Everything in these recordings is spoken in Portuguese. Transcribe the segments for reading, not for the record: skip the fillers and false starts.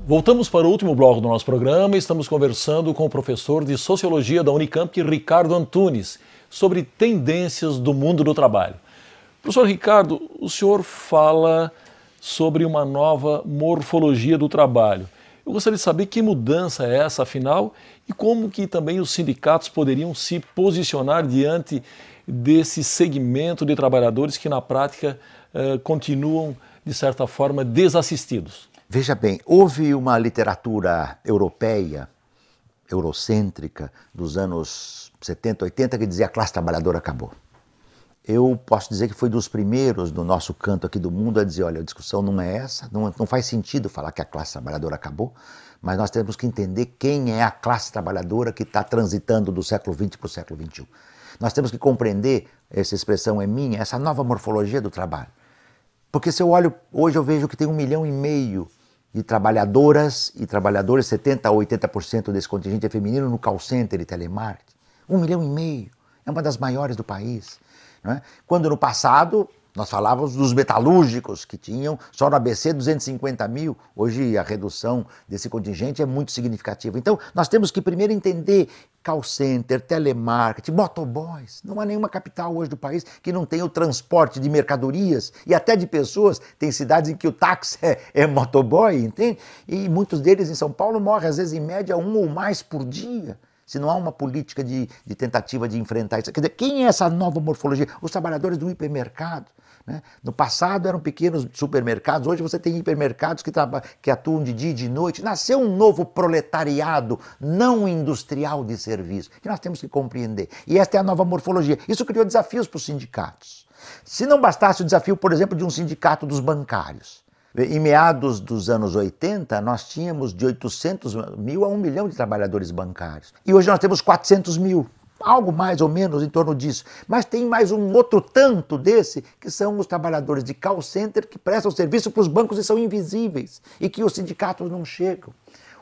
Voltamos para o último bloco do nosso programa e estamos conversando com o professor de Sociologia da Unicamp, Ricardo Antunes, sobre tendências do mundo do trabalho. Professor Ricardo, o senhor fala sobre uma nova morfologia do trabalho. Eu gostaria de saber que mudança é essa, afinal, e como que também os sindicatos poderiam se posicionar diante desse segmento de trabalhadores que, na prática, continuam, de certa forma, desassistidos. Veja bem, houve uma literatura europeia, eurocêntrica, dos anos 70, 80, que dizia que a classe trabalhadora acabou. Eu posso dizer que foi dos primeiros no nosso canto aqui do mundo a dizer, olha, a discussão não é essa, não faz sentido falar que a classe trabalhadora acabou, mas nós temos que entender quem é a classe trabalhadora que está transitando do século XX para o século XXI. Nós temos que compreender, essa expressão é minha, essa nova morfologia do trabalho. Porque se eu olho, hoje eu vejo que tem 1,5 milhão de trabalhadoras e trabalhadores, 70% a 80% desse contingente é feminino no call center e telemarketing. 1,5 milhão, é uma das maiores do país. Não é? Quando no passado nós falávamos dos metalúrgicos que tinham só no ABC 250 mil, hoje a redução desse contingente é muito significativa. Então nós temos que primeiro entender call center, telemarketing, motoboys. Não há nenhuma capital hoje do país que não tenha o transporte de mercadorias e até de pessoas. Tem cidades em que o táxi é motoboy, entende? E muitos deles em São Paulo morrem às vezes em média 1 ou mais por dia. Se não há uma política de tentativa de enfrentar isso. Quer dizer, quem é essa nova morfologia? Os trabalhadores do hipermercado. Né? No passado eram pequenos supermercados, hoje você tem hipermercados que atuam de dia e de noite. Nasceu um novo proletariado não industrial de serviço, que nós temos que compreender. E esta é a nova morfologia. Isso criou desafios para os sindicatos. Se não bastasse o desafio, por exemplo, de um sindicato dos bancários. Em meados dos anos 80, nós tínhamos de 800 mil a 1 milhão de trabalhadores bancários. E hoje nós temos 400 mil, algo mais ou menos em torno disso. Mas tem mais um outro tanto desse, que são os trabalhadores de call center que prestam serviço para os bancos e são invisíveis, e que os sindicatos não chegam.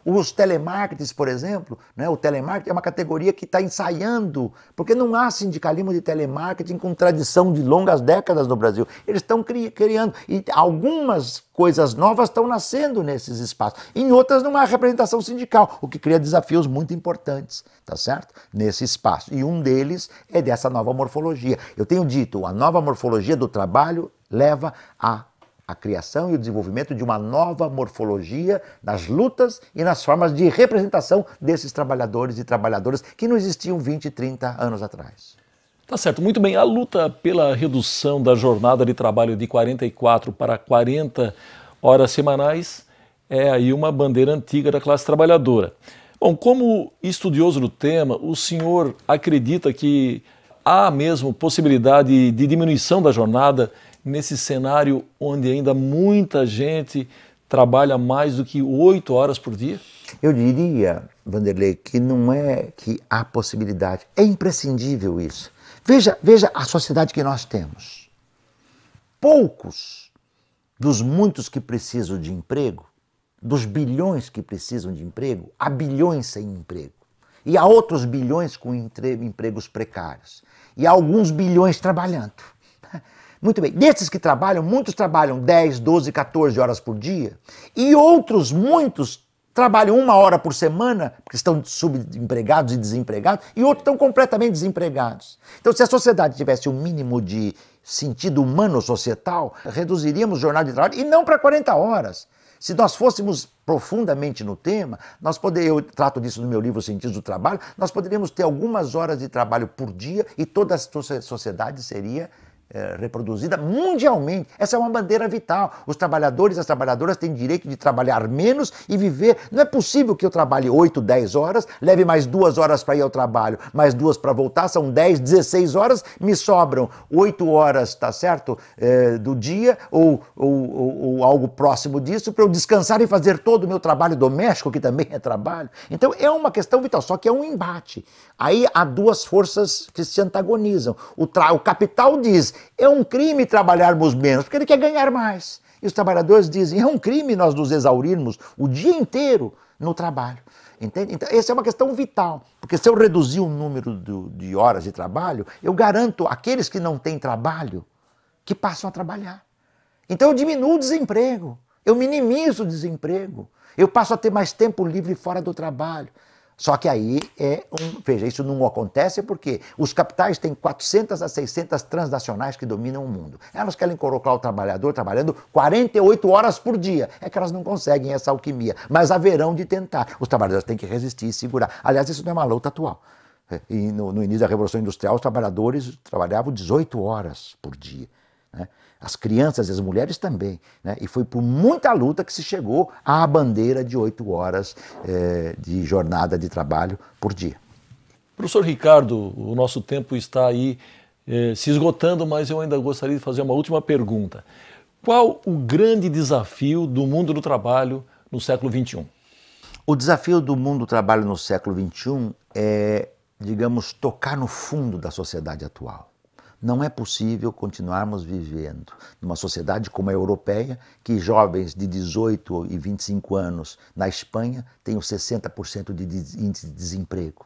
Os telemarketers, por exemplo, né, o telemarketing é uma categoria que está ensaiando, porque não há sindicalismo de telemarketing com tradição de longas décadas no Brasil. Eles estão criando, e algumas coisas novas estão nascendo nesses espaços. Em outras não há representação sindical, o que cria desafios muito importantes, tá certo? Nesse espaço. E um deles é dessa nova morfologia. Eu tenho dito, a nova morfologia do trabalho leva a criação e o desenvolvimento de uma nova morfologia nas lutas e nas formas de representação desses trabalhadores e trabalhadoras que não existiam 20, 30 anos atrás. Tá certo, muito bem. A luta pela redução da jornada de trabalho de 44 para 40 horas semanais é aí uma bandeira antiga da classe trabalhadora. Bom, como estudioso do tema, o senhor acredita que há mesmo possibilidade de diminuição da jornada nesse cenário onde ainda muita gente trabalha mais do que 8 horas por dia? Eu diria, Vanderlei, que não é que há possibilidade, é imprescindível isso. Veja a sociedade que nós temos. Poucos dos muitos que precisam de emprego, dos bilhões que precisam de emprego, há bilhões sem emprego. E há outros bilhões com empregos precários. E há alguns bilhões trabalhando. Muito bem, desses que trabalham, muitos trabalham 10, 12, 14 horas por dia e outros, muitos, trabalham 1 hora por semana, porque estão subempregados e desempregados, e outros estão completamente desempregados. Então, se a sociedade tivesse um mínimo de sentido humano societal, reduziríamos o jornada de trabalho, e não para 40 horas. Se nós fôssemos profundamente no tema, eu trato disso no meu livro Sentidos do Trabalho, nós poderíamos ter algumas horas de trabalho por dia e toda a sociedade seria reproduzida mundialmente. Essa é uma bandeira vital. Os trabalhadores e as trabalhadoras têm direito de trabalhar menos e viver. Não é possível que eu trabalhe 8, 10 horas, leve mais 2 horas para ir ao trabalho, mais 2 para voltar, são 10, 16 horas, me sobram 8 horas, tá certo, do dia ou algo próximo disso para eu descansar e fazer todo o meu trabalho doméstico, que também é trabalho. Então é uma questão vital, só que é um embate. Aí há duas forças que se antagonizam. O capital diz, é um crime trabalharmos menos, porque ele quer ganhar mais. E os trabalhadores dizem, é um crime nós nos exaurirmos o dia inteiro no trabalho. Entende? Então, essa é uma questão vital, porque se eu reduzir o número de horas de trabalho, eu garanto àqueles que não têm trabalho que passam a trabalhar. Então eu diminuo o desemprego, eu minimizo o desemprego. Eu passo a ter mais tempo livre fora do trabalho. Só que aí veja, isso não acontece porque os capitais têm 400 a 600 transnacionais que dominam o mundo. Elas querem colocar o trabalhador trabalhando 48 horas por dia. É que elas não conseguem essa alquimia, mas haverão de tentar. Os trabalhadores têm que resistir e segurar. Aliás, isso não é uma luta atual. E no início da Revolução Industrial, os trabalhadores trabalhavam 18 horas por dia, né? As crianças e as mulheres também, né? E foi por muita luta que se chegou à bandeira de 8 horas de jornada de trabalho por dia. Professor Ricardo, o nosso tempo está aí se esgotando, mas eu ainda gostaria de fazer uma última pergunta. Qual o grande desafio do mundo do trabalho no século XXI? O desafio do mundo do trabalho no século XXI é, digamos, tocar no fundo da sociedade atual. Não é possível continuarmos vivendo numa sociedade como a europeia, que jovens de 18 e 25 anos na Espanha têm os 60% de índice de desemprego,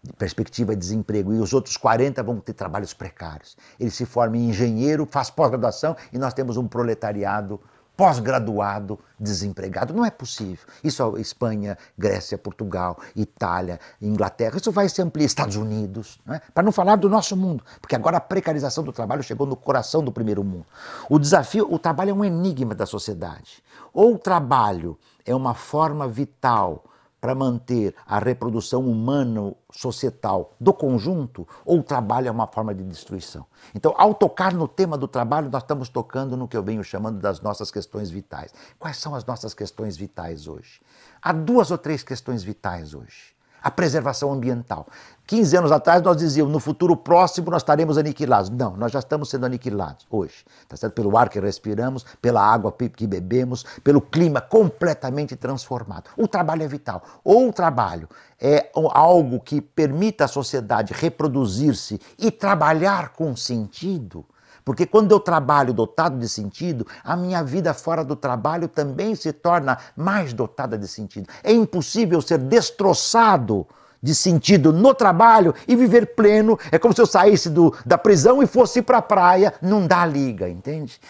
de perspectiva de desemprego, e os outros 40% vão ter trabalhos precários. Ele se forma em engenheiro, faz pós-graduação e nós temos um proletariado pós-graduado desempregado. Não é possível. Isso é Espanha, Grécia, Portugal, Itália, Inglaterra. Isso vai se ampliar. Estados Unidos, né? Para não falar do nosso mundo, porque agora a precarização do trabalho chegou no coração do primeiro mundo. O trabalho é um enigma da sociedade. Ou o trabalho é uma forma vital para manter a reprodução humano-societal do conjunto, ou o trabalho é uma forma de destruição. Então, ao tocar no tema do trabalho, nós estamos tocando no que eu venho chamando das nossas questões vitais. Quais são as nossas questões vitais hoje? Há 2 ou 3 questões vitais hoje. A preservação ambiental. 15 anos atrás nós dizíamos, no futuro próximo nós estaremos aniquilados. Não, nós já estamos sendo aniquilados hoje. Tá certo? Pelo ar que respiramos, pela água que bebemos, pelo clima completamente transformado. O trabalho é vital. Ou o trabalho é algo que permita à sociedade reproduzir-se e trabalhar com sentido. Porque quando eu trabalho dotado de sentido, a minha vida fora do trabalho também se torna mais dotada de sentido. É impossível ser destroçado de sentido no trabalho e viver pleno. É como se eu saísse da prisão e fosse para a praia. Não dá liga, entende?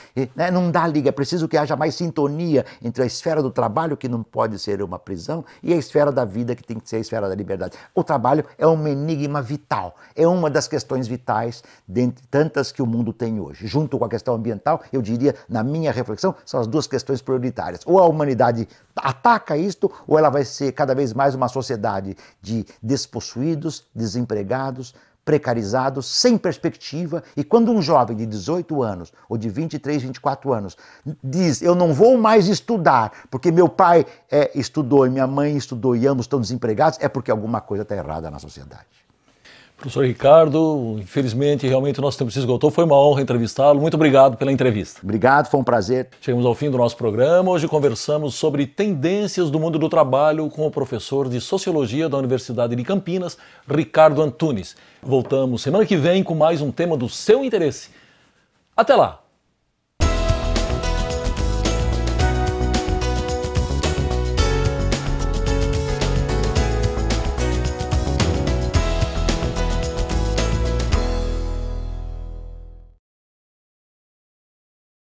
Não dá liga. É preciso que haja mais sintonia entre a esfera do trabalho, que não pode ser uma prisão, e a esfera da vida, que tem que ser a esfera da liberdade. O trabalho é um enigma vital. É uma das questões vitais, dentre tantas que o mundo tem hoje. Junto com a questão ambiental, eu diria, na minha reflexão, são as 2 questões prioritárias. Ou a humanidade ataca isto, ou ela vai ser cada vez mais uma sociedade de despossuídos, desempregados, precarizados, sem perspectiva. E quando um jovem de 18 anos ou de 23, 24 anos diz, eu não vou mais estudar porque meu pai estudou e minha mãe estudou e ambos estão desempregados, é porque alguma coisa está errada na sociedade. Professor Ricardo, infelizmente, realmente o nosso tempo se esgotou. Foi uma honra entrevistá-lo. Muito obrigado pela entrevista. Obrigado, foi um prazer. Chegamos ao fim do nosso programa. Hoje conversamos sobre tendências do mundo do trabalho com o professor de Sociologia da Universidade de Campinas, Ricardo Antunes. Voltamos semana que vem com mais um tema do seu interesse. Até lá!